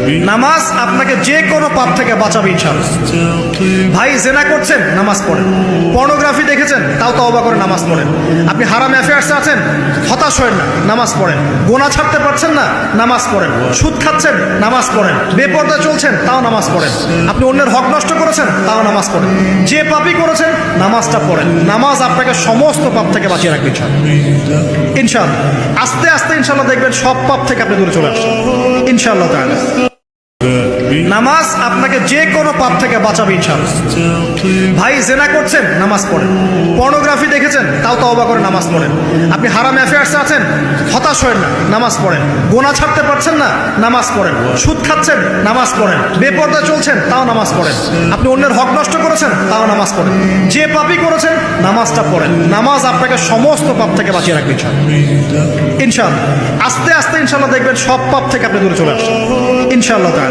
নামাজ আপনাকে যে কোনো পাপ থেকে বাঁচাবে ইনশাআল্লাহ। ভাই জেনা করছেন, নামাজ পড়েন। পর্নোগ্রাফি দেখেছেন, তাও তওবা করে নামাজ পড়েন। আপনি হারাম অ্যাফেয়ার্সে আছেন, হতাশ হয়েন না, নামাজ পড়েন। গোনা ছাড়তে পারছেন না, নামাজ পড়েন। সুদ খাচ্ছেন, নামাজ পড়েন। বেপর্দা চলছেন, তাও নামাজ পড়েন। আপনি অন্যের হক নষ্ট করেছেন, তাও নামাজ পড়েন। যে পাপই করেছেন, নামাজটা পড়েন। নামাজ আপনাকে সমস্ত পাপ থেকে বাঁচিয়ে রাখবে ইনশাআল্লাহ। ইনশাআল্লাহ আস্তে আস্তে ইনশাআল্লাহ দেখবেন সব পাপ থেকে আপনি দূরে চলে আসছেন ইনশাআল্লাহ তাআলা। নামাজ আপনাকে যে কোনো পাপ থেকে বাঁচাবে ইনশাআল্লাহ। ভাই জেনা করছেন, নামাজ পড়েন। পর্নোগ্রাফি দেখেছেন, তাও তওবা করে নামাজ পড়েন। আপনি হারাম অ্যাফেয়ার্সে আছেন, হতাশ হয়েন না, নামাজ পড়েন। গোনা ছাড়তে পারছেন না, নামাজ পড়েন। সুদ খাচ্ছেন, নামাজ পড়েন। বেপর্দা চলছেন, তাও নামাজ পড়েন। আপনি অন্যের হক নষ্ট করেছেন, তাও নামাজ পড়েন। যে পাপই করেছেন, নামাজটা পড়েন। নামাজ আপনাকে সমস্ত পাপ থেকে বাঁচিয়ে রাখবে ইনশাআল্লাহ। আস্তে আস্তে ইনশাআল্লাহ দেখবেন সব পাপ থেকে আপনি দূরে চলে আসছেন ইনশাআল্লাহ তাআলা।